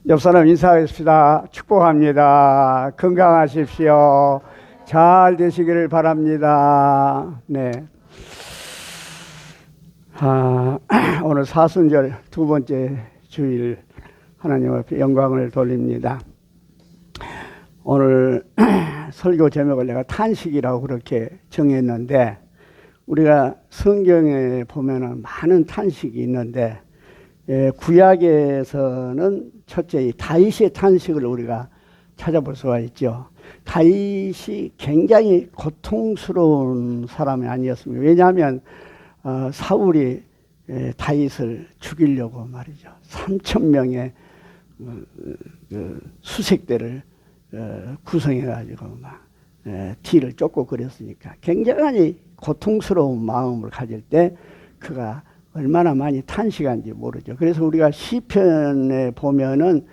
옆 사람 인사하겠습니다. 축복합니다. 건강하십시오. 잘 되시기를 바랍니다. 네. 오늘 사순절 두 번째 주일 하나님 앞에 영광을 돌립니다. 오늘 설교 제목을 내가 탄식이라고 그렇게 정했는데, 우리가 성경에 보면은 많은 탄식이 있는데, 구약에서는 첫째 이 다윗의 탄식을 우리가 찾아볼 수가 있죠. 다윗이 굉장히 고통스러운 사람이 아니었습니다. 왜냐하면 사울이 다윗을 죽이려고 말이죠. 3,000명의 수색대를 구성해가지고 막 뒤를 쫓고 그랬으니까 굉장히 고통스러운 마음을 가질 때 그가 얼마나 많이 탄식한지 모르죠. 그래서 우리가 시편에 보면은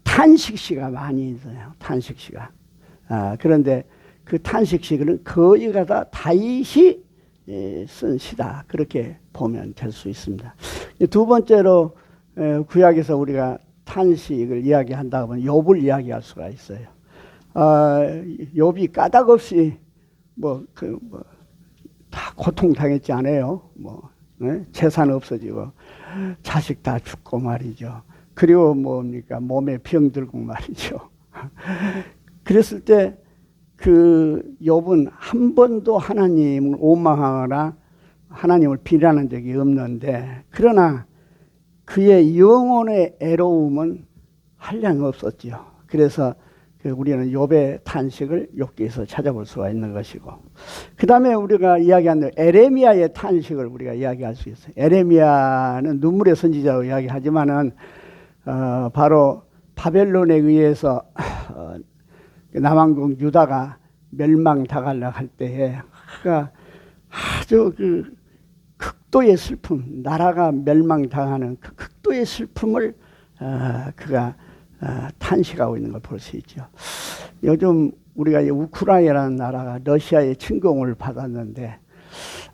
탄식시가 많이 있어요. 탄식시가. 그런데 그 탄식시는 거의가 다 다윗이 쓴 시다. 그렇게 보면 될 수 있습니다. 두 번째로 구약에서 우리가 탄식을 이야기한다 하면 욥을 이야기할 수가 있어요. 욥이 까닭 없이 다 고통당했지 않아요. 재산 없어지고 자식 다 죽고 말이죠. 그리고 뭡니까? 몸에 병 들고 말이죠. 그랬을 때 그 욥은 한 번도 하나님을 원망하거나 하나님을 비난한 적이 없는데, 그러나 그의 영혼의 애로움은 한량 없었지요. 그래서 우리는 욥의 탄식을 욥기에서 찾아볼 수가 있는 것이고, 그 다음에 우리가 이야기하는 에레미야의 탄식을 우리가 이야기할 수 있어요. 에레미야는 눈물의 선지자로 이야기하지만은 바로 바벨론에 의해서 남왕국 유다가 멸망당하려고 할 때에 그가 아주 그 극도의 슬픔, 나라가 멸망당하는 그 극도의 슬픔을 그가 탄식하고 있는 걸 볼 수 있죠. 요즘 우리가 우크라이나라는 나라가 러시아의 침공을 받았는데,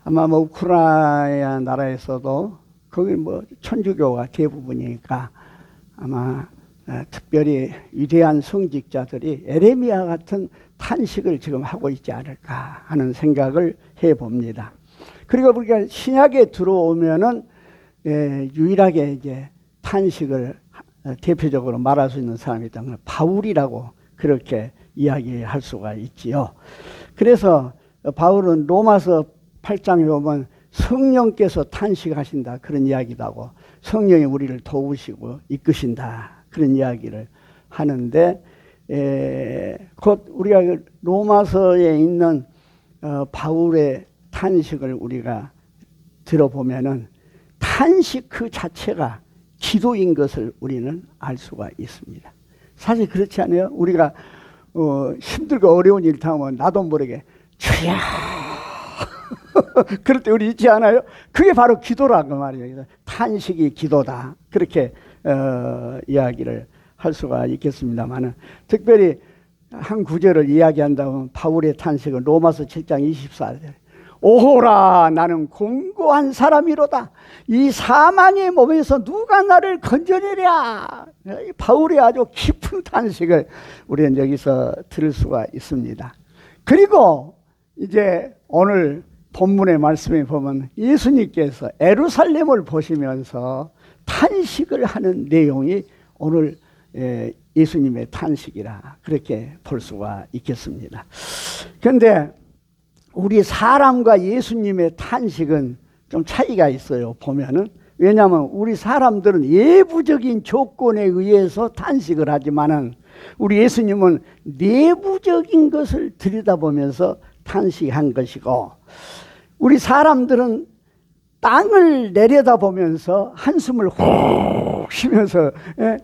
아마 우크라이나 나라에서도 거기 천주교가 대부분이니까 아마 특별히 위대한 성직자들이 에레미야 같은 탄식을 지금 하고 있지 않을까 하는 생각을 해봅니다. 그리고 우리가 신약에 들어오면은 유일하게 이제 탄식을 대표적으로 말할 수 있는 사람이 있다면 바울이라고 그렇게 이야기할 수가 있지요. 그래서 바울은 로마서 8장에 보면 성령께서 탄식하신다 그런 이야기도 하고, 성령이 우리를 도우시고 이끄신다 그런 이야기를 하는데, 곧 우리가 로마서에 있는 바울의 탄식을 우리가 들어보면은 탄식 그 자체가 기도인 것을 우리는 알 수가 있습니다. 사실 그렇지 않아요? 우리가 힘들고 어려운 일 당하면 나도 모르게 주야 그럴 때 우리 있지 않아요? 그게 바로 기도라고 말이에요. 탄식이 기도다 그렇게 이야기를 할 수가 있겠습니다만은, 특별히 한 구절을 이야기한다면 바울의 탄식은 로마서 7장 24절. 오호라 나는 공고한 사람이로다. 이 사망의 몸에서 누가 나를 건져내랴. 바울의 아주 깊은 탄식을 우리는 여기서 들을 수가 있습니다. 그리고 이제 오늘 본문의 말씀에 보면 예수님께서 예루살렘을 보시면서 탄식을 하는 내용이 오늘 예수님의 탄식이라 그렇게 볼 수가 있겠습니다. 그런데 우리 사람과 예수님의 탄식은 좀 차이가 있어요, 보면은. 왜냐하면 우리 사람들은 예부적인 조건에 의해서 탄식을 하지만은 우리 예수님은 내부적인 것을 들여다보면서 탄식한 것이고, 우리 사람들은 땅을 내려다보면서 한숨을 훅 쉬면서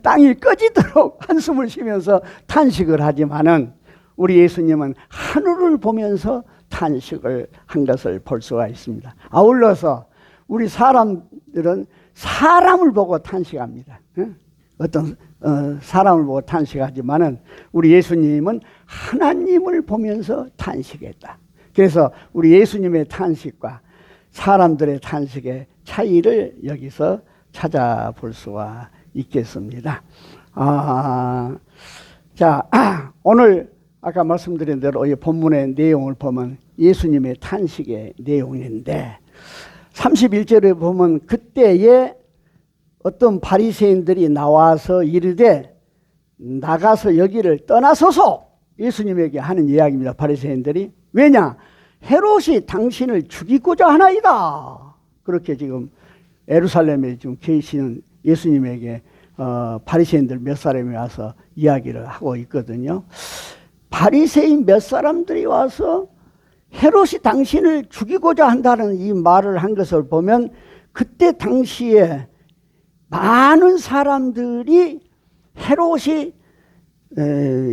땅이 꺼지도록 한숨을 쉬면서 탄식을 하지만은 우리 예수님은 하늘을 보면서 탄식을 한 것을 볼 수가 있습니다. 아울러서 우리 사람들은 사람을 보고 탄식합니다. 어떤 사람을 보고 탄식하지만은 우리 예수님은 하나님을 보면서 탄식했다. 그래서 우리 예수님의 탄식과 사람들의 탄식의 차이를 여기서 찾아볼 수가 있겠습니다. 자, 오늘 아까 말씀드린 대로 이 본문의 내용을 보면 예수님의 탄식의 내용인데 31절에 보면 그때에 어떤 바리새인들이 나와서 이르되 나가서 여기를 떠나소서 예수님에게 하는 이야기입니다. 바리새인들이. 왜냐? 헤롯이 당신을 죽이고자 하나이다. 그렇게 지금 예루살렘에 지금 계시는 예수님에게 바리새인들 몇 사람이 와서 이야기를 하고 있거든요. 바리새인 몇 사람들이 와서 헤롯이 당신을 죽이고자 한다는 이 말을 한 것을 보면 그때 당시에 많은 사람들이 헤롯이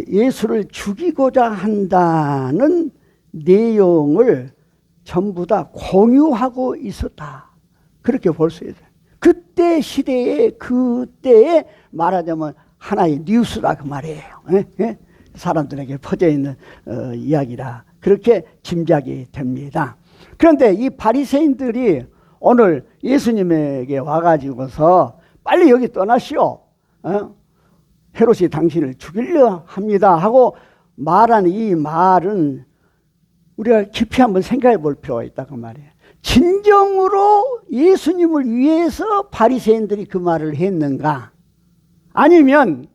예수를 죽이고자 한다는 내용을 전부 다 공유하고 있었다. 그렇게 볼 수 있어요. 그때 시대에 그때에 말하자면 하나의 뉴스다 그 말이에요. 사람들에게 퍼져 있는 이야기라 그렇게 짐작이 됩니다. 그런데 이 바리새인들이 오늘 예수님에게 와가지고서 빨리 여기 떠나시오. 헤롯이 당신을 죽이려 합니다 하고 말한 이 말은 우리가 깊이 한번 생각해 볼 필요가 있다 그 말이에요. 진정으로 예수님을 위해서 바리새인들이 그 말을 했는가? 아니면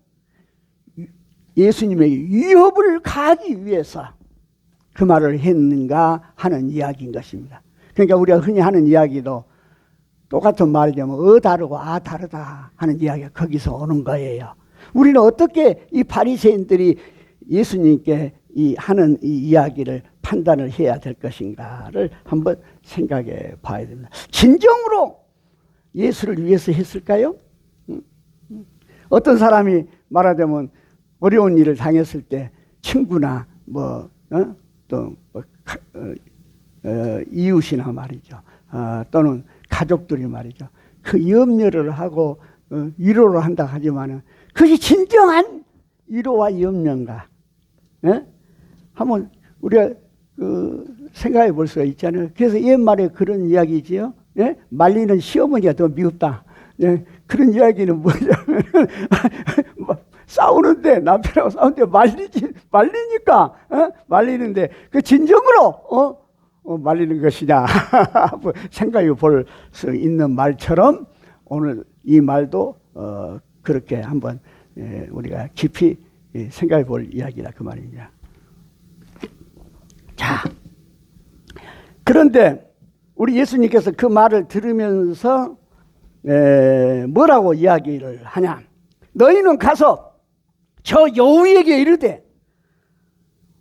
예수님에게 위협을 가하기 위해서 그 말을 했는가 하는 이야기인 것입니다. 그러니까 우리가 흔히 하는 이야기도 똑같은 말이자면 다르고 다르다 하는 이야기가 거기서 오는 거예요. 우리는 어떻게 이 바리새인들이 예수님께 하는 이 이야기를 판단을 해야 될 것인가를 한번 생각해 봐야 됩니다. 진정으로 예수를 위해서 했을까요? 어떤 사람이 말하자면 어려운 일을 당했을 때 친구나 이웃이나 말이죠. 또는 가족들이 말이죠. 그 염려를 하고 위로를 한다 하지만은 그것이 진정한 위로와 염려인가? 한번 우리가 생각해 볼 수가 있잖아요. 그래서 옛말에 그런 이야기지요. 말리는 시어머니가 더 미웠다. 그런 이야기는 뭐냐면 싸우는데 남편하고 싸우는데 말리니까 말리는데 그 진정으로 말리는 것이냐 생각해 볼 수 있는 말처럼 오늘 이 말도 그렇게 한번 우리가 깊이 생각해 볼 이야기라 그 말이냐. 자, 그런데 우리 예수님께서 그 말을 들으면서 뭐라고 이야기를 하냐. 너희는 가서 저 여우에게 이르되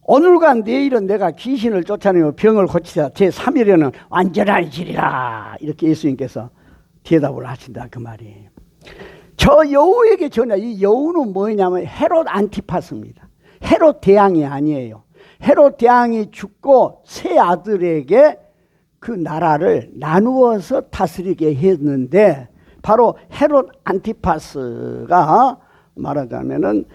오늘과 내일은 내가 귀신을 쫓아내며 병을 고치자 제3일에는 완전하리라. 이렇게 예수님께서 대답을 하신다 그 말이에요. 저 여우에게 전하. 이 여우는 뭐냐면 헤롯 안티파스입니다. 헤롯 대왕이 아니에요. 헤롯 대왕이 죽고 세 아들에게 그 나라를 나누어서 다스리게 했는데 바로 헤롯 안티파스가 말하자면은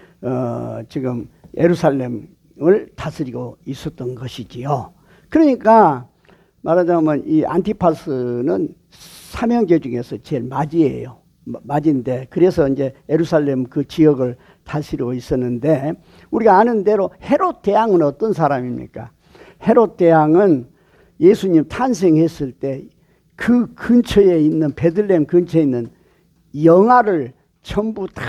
지금 예루살렘을 다스리고 있었던 것이지요. 그러니까 말하자면 이 안티파스는 삼형제 중에서 제일 맞이에요. 맞인데 그래서 이제 예루살렘 그 지역을 다스리고 있었는데 우리가 아는 대로 헤롯 대왕은 어떤 사람입니까? 헤롯 대왕은 예수님 탄생했을 때 그 근처에 있는 베들레헴 근처에 있는 영아를 전부 다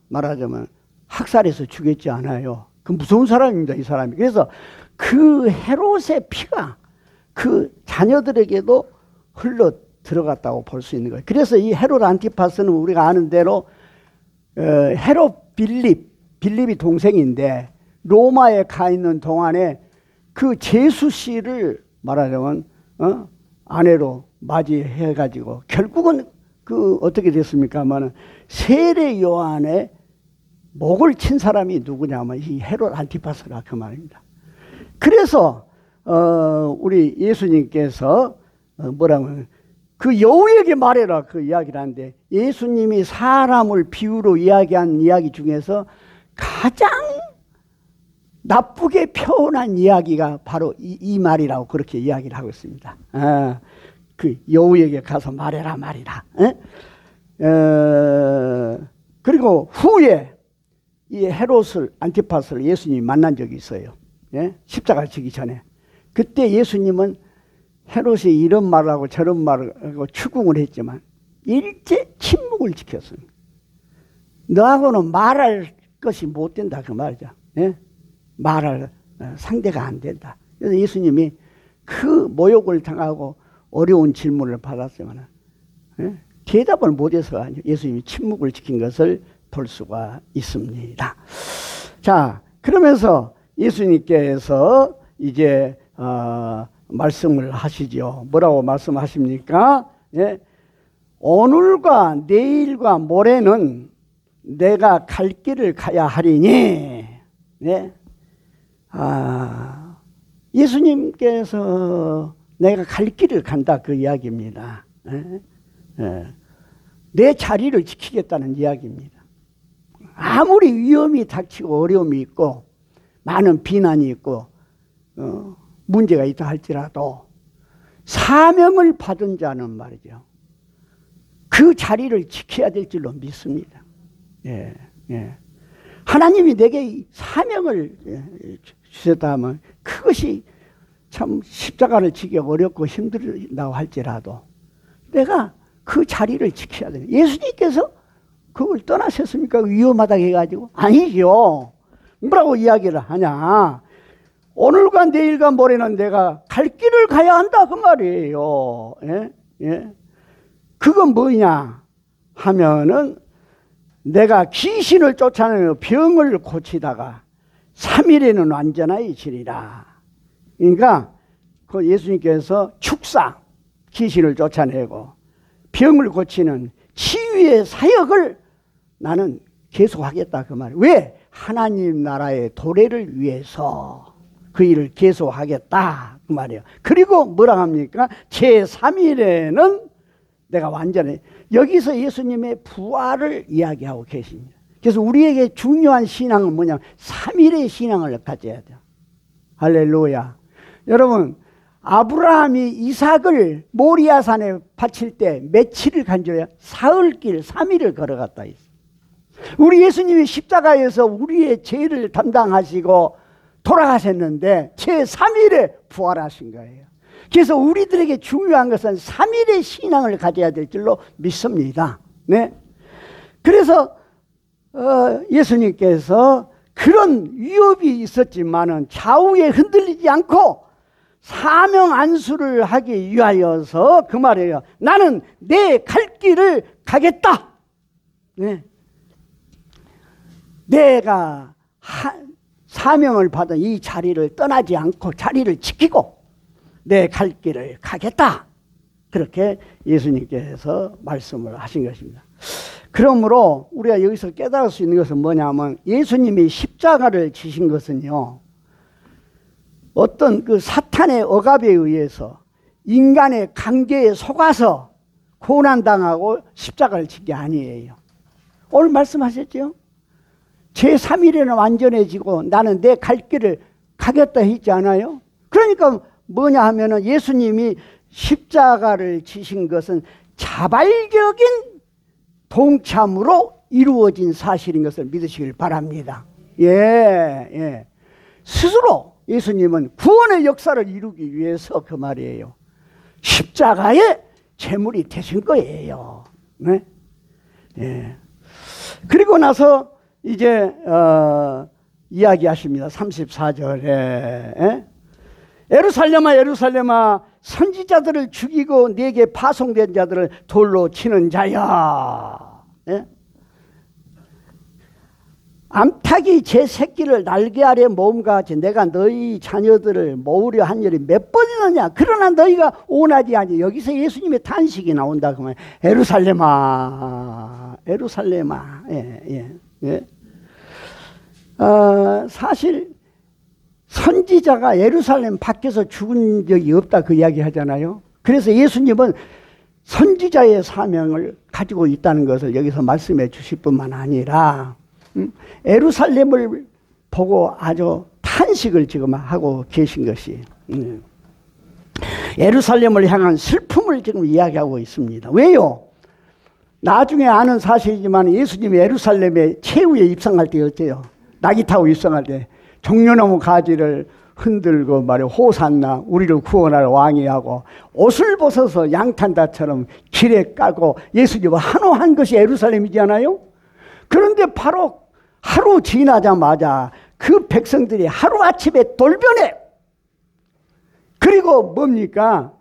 말하자면 학살해서 죽였지 않아요. 그 무서운 사람입니다, 이 사람이. 그래서 그 헤롯의 피가 그 자녀들에게도 흘러 들어갔다고 볼 수 있는 거예요. 그래서 이 헤롯 안티파스는 우리가 아는 대로 헤롯 빌립이 동생인데 로마에 가 있는 동안에 그 제수 씨를 말하자면 아내로 맞이해 가지고 결국은 그 어떻게 됐습니까만은 세례 요한의 목을 친 사람이 누구냐면 이 헤롯 안티파스라 그 말입니다. 그래서 우리 예수님께서 뭐라면 그 여우에게 말해라 그 이야기를 하는데 예수님이 사람을 비유로 이야기한 이야기 중에서 가장 나쁘게 표현한 이야기가 바로 이 말이라고 그렇게 이야기를 하고 있습니다. 그 여우에게 가서 말해라 말이라. 그리고 후에 이 헤롯을 안티파스를 예수님이 만난 적이 있어요. 예? 십자가를 지기 전에. 그때 예수님은 헤롯이 이런 말을 하고 저런 말을 하고 추궁을 했지만 일제 침묵을 지켰습니다. 너하고는 말할 것이 못 된다 그 말이죠. 예? 말할 상대가 안 된다. 그래서 예수님이 그 모욕을 당하고 어려운 질문을 받았지만 예? 대답을 못해서가 아니고 예수님이 침묵을 지킨 것을 볼 수가 있습니다. 자, 그러면서 예수님께서 이제 말씀을 하시죠. 뭐라고 말씀하십니까? 예? 오늘과 내일과 모레는 내가 갈 길을 가야 하리니. 예? 예수님께서 내가 갈 길을 간다 그 이야기입니다. 예? 예. 내 자리를 지키겠다는 이야기입니다. 아무리 위험이 닥치고 어려움이 있고 많은 비난이 있고 문제가 있다 할지라도 사명을 받은 자는 말이죠. 그 자리를 지켜야 될 줄로 믿습니다. 예, 예. 하나님이 내게 사명을 주셨다 하면 그것이 참 십자가를 지기 어렵고 힘들다고 할지라도 내가 그 자리를 지켜야 돼요. 예수님께서 그걸 떠나셨습니까? 위험하다고 해가지고? 아니죠. 뭐라고 이야기를 하냐? 오늘과 내일과 모레는 내가 갈 길을 가야 한다 그 말이에요. 예? 예? 그건 뭐냐 하면은 내가 귀신을 쫓아내며 병을 고치다가 3일에는 완전해지리라. 그러니까 그 예수님께서 축사 귀신을 쫓아내고 병을 고치는 치유의 사역을 나는 계속하겠다 그 말이에요. 왜? 하나님 나라의 도래를 위해서 그 일을 계속하겠다 그 말이에요. 그리고 뭐라 합니까? 제3일에는 내가 완전히 여기서 예수님의 부활을 이야기하고 계십니다. 그래서 우리에게 중요한 신앙은 뭐냐면 3일의 신앙을 가져야 돼요. 할렐루야. 여러분 아브라함이 이삭을 모리아산에 바칠 때 며칠을 간절해요? 사흘길 3일을 걸어갔다 했어요. 우리 예수님이 십자가에서 우리의 죄를 담당하시고 돌아가셨는데 제3일에 부활하신 거예요. 그래서 우리들에게 중요한 것은 3일의 신앙을 가져야 될 줄로 믿습니다. 네. 그래서 예수님께서 그런 위협이 있었지만은 좌우에 흔들리지 않고 사명 안수를 하기 위하여서 그 말이에요. 나는 내 갈 길을 가겠다. 네. 내가 사명을 받은 이 자리를 떠나지 않고 자리를 지키고 내 갈 길을 가겠다. 그렇게 예수님께서 말씀을 하신 것입니다. 그러므로 우리가 여기서 깨달을 수 있는 것은 뭐냐면 예수님이 십자가를 지신 것은요, 어떤 그 사탄의 억압에 의해서 인간의 관계에 속아서 고난당하고 십자가를 진 게 아니에요. 오늘 말씀하셨죠? 제3일에는 완전해지고 나는 내 갈 길을 가겠다 했지 않아요? 그러니까 뭐냐 하면은 예수님이 십자가를 지신 것은 자발적인 동참으로 이루어진 사실인 것을 믿으시길 바랍니다. 예. 스스로 예수님은 구원의 역사를 이루기 위해서 그 말이에요. 십자가의 제물이 되신 거예요. 네? 예. 그리고 나서 이제 이야기하십니다. 34절에 예루살렘아 예루살렘아 선지자들을 죽이고 네게 파송된 자들을 돌로 치는 자야. 예? 암탉이 제 새끼를 날개 아래 모음과 같이 내가 너희 자녀들을 모으려 한 일이 몇 번이느냐. 그러나 너희가 원하지 아니. 여기서 예수님의 탄식이 나온다 그러면 예루살렘아 예루살렘아. 예. 사실 선지자가 예루살렘 밖에서 죽은 적이 없다 그 이야기 하잖아요. 그래서 예수님은 선지자의 사명을 가지고 있다는 것을 여기서 말씀해 주실 뿐만 아니라 예루살렘을 보고 아주 탄식을 지금 하고 계신 것이 예루살렘을 향한 슬픔을 지금 이야기하고 있습니다. 왜요? 나중에 아는 사실이지만 예수님이 예루살렘에 최후에 입성할 때였대요. 낙이 타고 입성할 때 종려나무 가지를 흔들고 말이야 호산나 우리를 구원할 왕이 하고 옷을 벗어서 양탄다처럼 길에 까고 예수님을 환호한 것이 예루살렘이잖아요. 그런데 바로 하루 지나자마자 그 백성들이 하루아침에 돌변해. 그리고 뭡니까?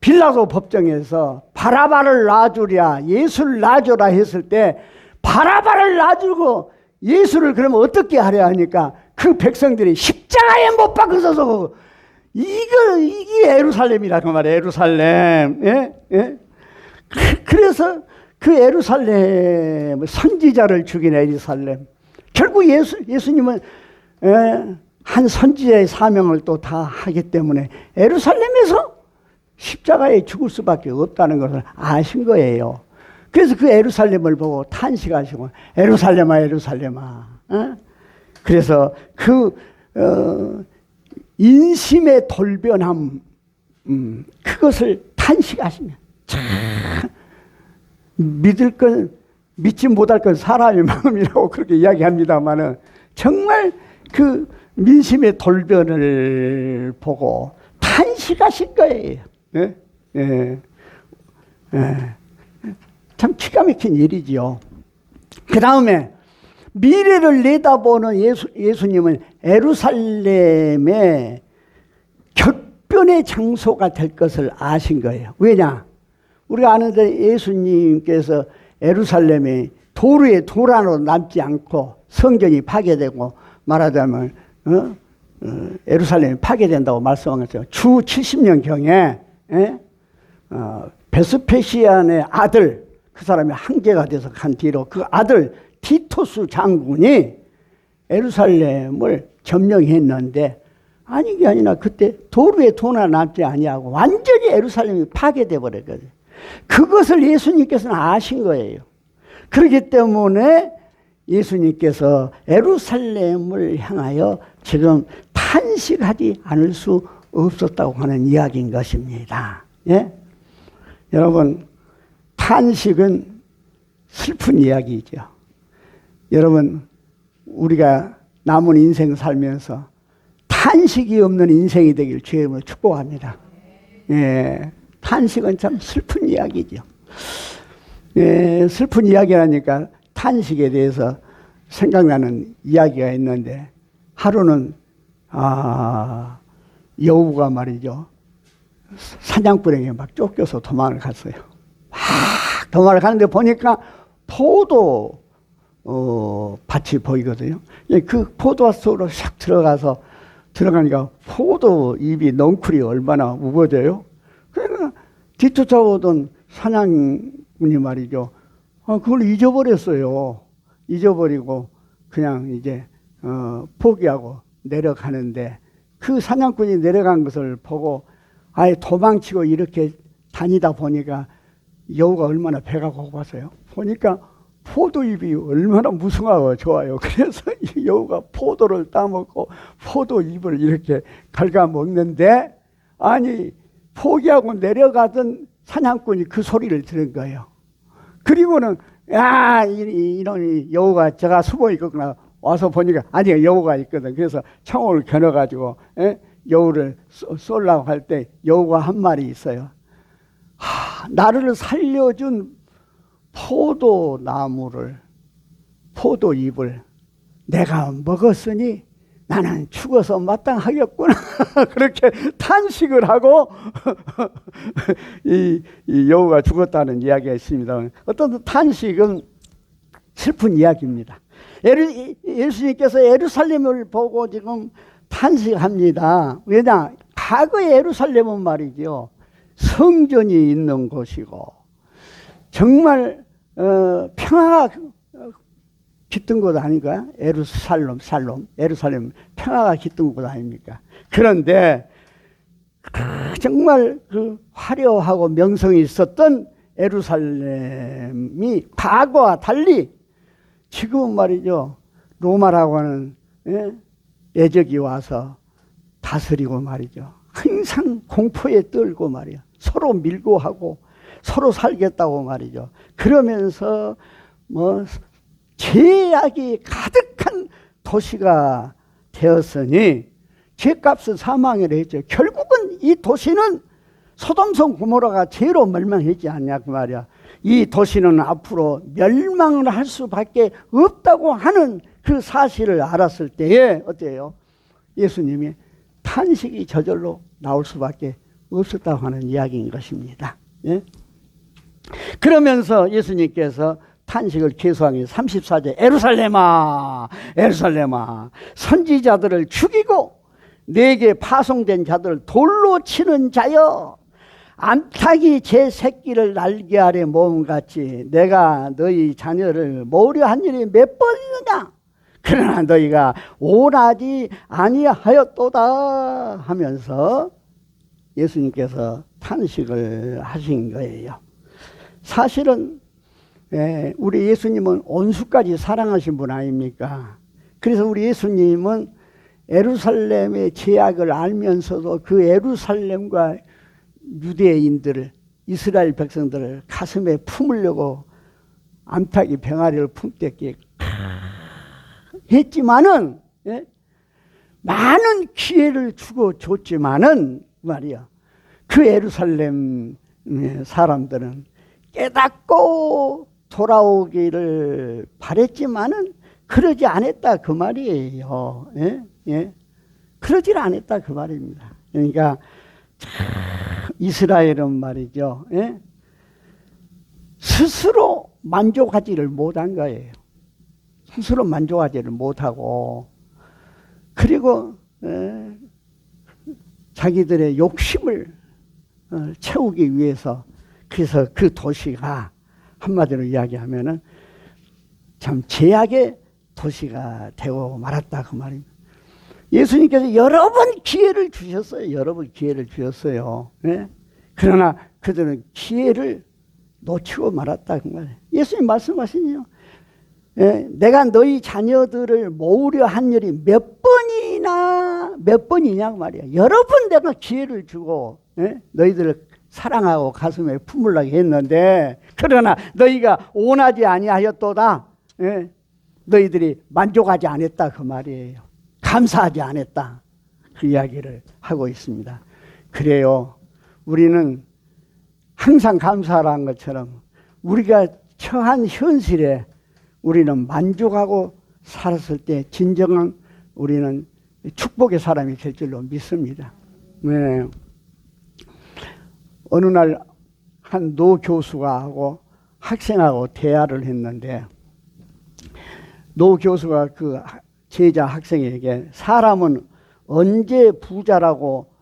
빌라도 법정에서 바라바를 놔주랴 예수를 놔주라 했을 때 바라바를 놔주고 예수를 그러면 어떻게 하려 하니까 그 백성들이 십자가에 못 박혀서 이게 예루살렘이라 그 말이에요. 예루살렘. 예? 예? 그래서 그 예루살렘 선지자를 죽인 예루살렘. 결국 예수님은 한 선지자의 사명을 또 다 하기 때문에 예루살렘에서 십자가에 죽을 수밖에 없다는 것을 아신 거예요. 그래서 그 예루살렘을 보고 탄식하시고 예루살렘아 예루살렘아. 그래서 그 인심의 돌변함 그것을 탄식하시면 참 믿을 건 믿지 못할 건 사람의 마음이라고 그렇게 이야기합니다마는 정말 그 민심의 돌변을 보고 탄식하신 거예요. 네? 예. 예. 참 기가 막힌 일이지요. 그 다음에 미래를 내다보는 예수님은 예루살렘의 격변의 장소가 될 것을 아신 거예요. 왜냐? 우리가 아는데 예수님께서 예루살렘이 도루의 도란으로 남지 않고 성전이 파괴되고 말하자면 예루살렘이 파괴된다고 말씀한 거죠. 주 70년경에 베스페시안의 아들 그 사람이 황제가 돼서 간 뒤로 그 아들 티토스 장군이 예루살렘을 점령했는데 아니 게 아니라 그때 도루에 도나 남지 아니하고 완전히 예루살렘이 파괴돼 버렸거든요. 그것을 예수님께서는 아신 거예요. 그렇기 때문에 예수님께서 예루살렘을 향하여 지금 탄식하지 않을 수 없었다고 하는 이야기인 것입니다. 예? 여러분, 탄식은 슬픈 이야기죠. 여러분, 우리가 남은 인생 살면서 탄식이 없는 인생이 되길 주의 이름으로 축복합니다. 예, 탄식은 참 슬픈 이야기죠. 예, 슬픈 이야기라니까 탄식에 대해서 생각나는 이야기가 있는데 하루는 여우가 말이죠. 사냥꾼에게 막 쫓겨서 도망을 갔어요. 막 도망을 가는데 보니까 포도 밭이 보이거든요. 그 포도밭 속으로 샥 들어가니까 포도 잎이 넝쿨이 얼마나 우거져요. 그러니까 뒤쫓아오던 사냥꾼이 말이죠. 그걸 잊어버렸어요. 잊어버리고 그냥 이제 포기하고 내려가는데 그 사냥꾼이 내려간 것을 보고 아예 도망치고 이렇게 다니다 보니까 여우가 얼마나 배가 고파서요. 보니까 포도잎이 얼마나 무성하고 좋아요. 그래서 이 여우가 포도를 따먹고 포도잎을 이렇게 갉아먹는데 아니 포기하고 내려가던 사냥꾼이 그 소리를 들은 거예요. 그리고는 야 이놈이 여우가 제가 숨어 있거나 와서 보니까 아니 여우가 있거든. 그래서 총을 겨눠가지고 여우를 쏠라고 할 때 여우가 한 마리 있어요. 나를 살려준 포도나무를 포도잎을 내가 먹었으니 나는 죽어서 마땅하겠구나. 그렇게 탄식을 하고 이 여우가 죽었다는 이야기가 있습니다. 어떤 탄식은 슬픈 이야기입니다. 예수님께서 예루살렘을 보고 지금 탄식합니다. 왜냐? 과거의 예루살렘은 말이죠. 성전이 있는 곳이고 정말 평화가 깃든 곳 아닌가요? 예루살렘 평화가 깃든 곳 아닙니까? 그런데 정말 그 화려하고 명성이 있었던 예루살렘이 과거와 달리 지금은 말이죠. 로마라고 하는 예적이 와서 다스리고 말이죠. 항상 공포에 떨고 말이야. 서로 밀고 하고 서로 살겠다고 말이죠. 그러면서 뭐 죄악이 가득한 도시가 되었으니 죄값은 사망이라 했죠. 결국은 이 도시는 소돔성 고모라가 죄로 멸망했지 않냐 그 말이야. 이 도시는 앞으로 멸망을 할 수밖에 없다고 하는 그 사실을 알았을 때에 어때요? 예수님이 탄식이 저절로 나올 수밖에 없었다고 하는 이야기인 것입니다. 예? 그러면서 예수님께서 탄식을 계속하니 34절 에루살렘아 에루살렘아 선지자들을 죽이고 내게 파송된 자들을 돌로 치는 자여 암탉이 제 새끼를 날개 아래 모음같이 내가 너희 자녀를 모으려 한 일이 몇 번이느냐 그러나 너희가 원하지 아니하였도다 하면서 예수님께서 탄식을 하신 거예요. 사실은 우리 예수님은 온수까지 사랑하신 분 아닙니까? 그래서 우리 예수님은 예루살렘의 죄악을 알면서도 그 예루살렘과 유대인들을 이스라엘 백성들을 가슴에 품으려고 암탉이 병아리를 품되 했지만은 많은 기회를 주고 줬지만은 말이야 그 예루살렘 사람들은 깨닫고 돌아오기를 바랬지만은 그러지 않았다 그 말이에요. 그러지 않았다 그 말입니다. 그러니까 이스라엘은 말이죠. 스스로 만족하지를 못한 거예요. 스스로 만족하지를 못하고 그리고 자기들의 욕심을 채우기 위해서 그래서 그 도시가 한마디로 이야기하면은 참 죄악의 도시가 되고 말았다 그 말입니다. 예수님께서 여러 번 기회를 주셨어요. 여러 번 기회를 주셨어요. 그러나 그들은 기회를 놓치고 말았다 그 말이에요. 예수님 말씀하시니요. 내가 너희 자녀들을 모으려 한 일이 몇 번이냐 그 말이야. 여러 번 내가 기회를 주고 너희들을 사랑하고 가슴에 품으려고 했는데 그러나 너희가 원하지 아니하였도다. 너희들이 만족하지 않았다 그 말이에요. 감사하지 않았다 그 이야기를 하고 있습니다. 그래요. 우리는 항상 감사하라는 것처럼 우리가 처한 현실에 우리는 만족하고 살았을 때 진정한 우리는 축복의 사람이 될 줄로 믿습니다. 네. 어느 날 한 노 교수가 하고 학생하고 대화를 했는데 노 교수가 그 제자 학생에게 사람은 언제 부자라고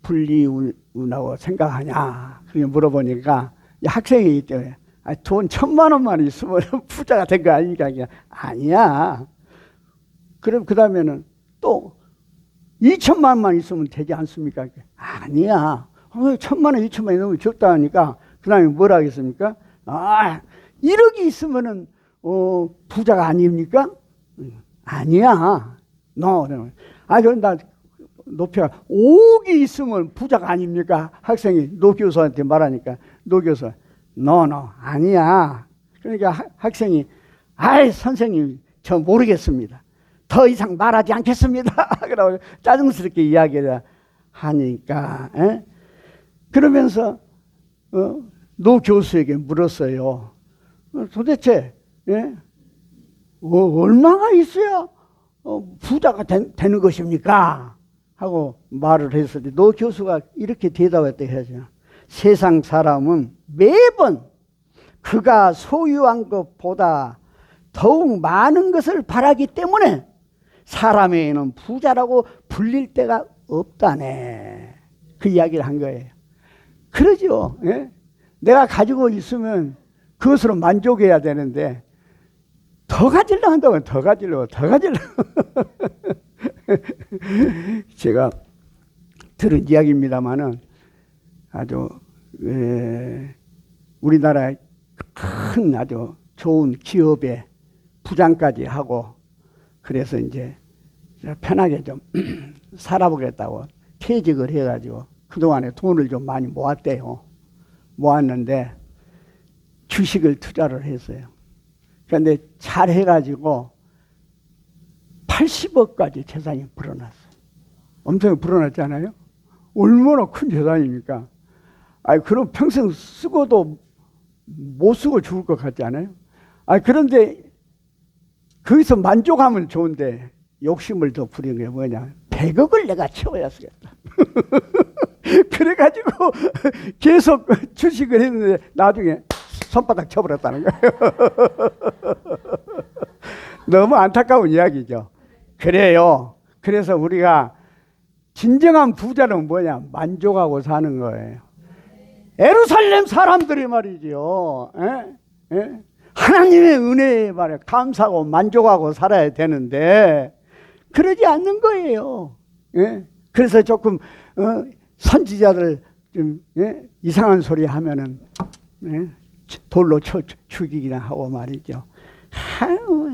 불리우나고 생각하냐 그렇게 물어보니까 학생이 있대. 돈 1,000만 원만 있으면 부자가 된 거 아니니까 아니야. 그럼 그 다음에는 또 2,000만 원만 있으면 되지 않습니까? 아니야. 1,000만 원, 2,000만 원이 너무 적다 하니까 그 다음에 뭐라 하겠습니까? 1억이 있으면은 부자가 아닙니까? 아니야. 그럼 나 높여 5억이 있으면 부자가 아닙니까? 학생이 노 교수한테 말하니까 노 교수 no, 아니야. 그러니까 학생이 선생님 저 모르겠습니다. 더 이상 말하지 않겠습니다. 그러고 짜증스럽게 이야기를 하니까 그러면서 노 교수에게 물었어요. 도대체 얼마나 있어야 부자가 되는 것입니까? 하고 말을 했을 때 노 교수가 이렇게 대답했다 해야죠. 세상 사람은 매번 그가 소유한 것보다 더욱 많은 것을 바라기 때문에 사람에게는 부자라고 불릴 데가 없다네. 그 이야기를 한 거예요. 그러죠. 내가 가지고 있으면 그것으로 만족해야 되는데 더 가지려고 한다면 더 가지려고. 제가 들은 이야기입니다만은 아주 우리나라의 큰 아주 좋은 기업에 부장까지 하고 그래서 이제 편하게 좀 살아보겠다고 퇴직을 해가지고 그동안에 돈을 좀 많이 모았대요. 모았는데 주식을 투자를 했어요. 그런데 잘 해가지고 80억까지 재산이 불어났어요. 엄청 불어났잖아요. 얼마나 큰 재산입니까? 그럼 평생 쓰고도 못 쓰고 죽을 것 같지 않아요? 그런데 거기서 만족하면 좋은데 욕심을 더 부린 게 뭐냐? 100억을 내가 채워야 쓰겠다. 그래가지고 계속 주식을 했는데 나중에 손바닥 쳐버렸다는 거예요. 너무 안타까운 이야기죠. 그래요. 그래서 우리가 진정한 부자는 뭐냐? 만족하고 사는 거예요. 예루살렘 사람들이 말이죠. 하나님의 은혜에 말이야 감사하고 만족하고 살아야 되는데 그러지 않는 거예요. 그래서 조금 선지자들 좀 이상한 소리 하면은 돌로 쳐 죽이기나 하고 말이죠.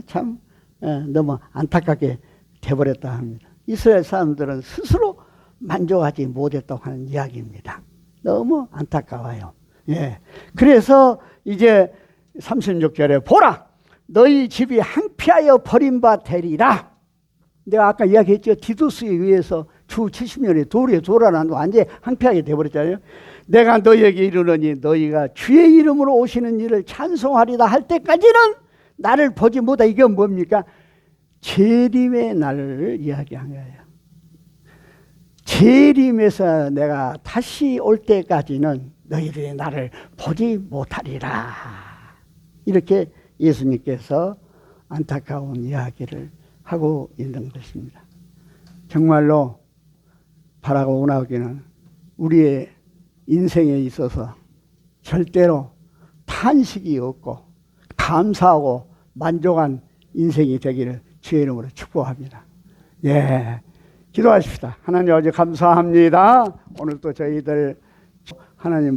참 너무 안타깝게 돼버렸다 합니다. 이스라엘 사람들은 스스로 만족하지 못했다고 하는 이야기입니다. 너무 안타까워요. 그래서 이제 36절에 보라 너희 집이 항피하여 버림바 되리라. 내가 아까 이야기했죠. 디도스에 의해서 주 70년에 돌에 돌아난 완전히 항피하게 돼버렸잖아요. 내가 너희에게 이르노니 너희가 주의 이름으로 오시는 일을 찬송하리다 할 때까지는 나를 보지 못하. 이게 뭡니까? 재림의 날을 이야기한 거예요. 재림에서 내가 다시 올 때까지는 너희들이 나를 보지 못하리라. 이렇게 예수님께서 안타까운 이야기를 하고 있는 것입니다. 정말로 바라고 원하기는 우리의 인생에 있어서 절대로 탄식이 없고 감사하고 만족한 인생이 되기를 주의 이름으로 축복합니다. 기도하십시다. 하나님 아버지 감사합니다. 오늘 또 저희들 하나님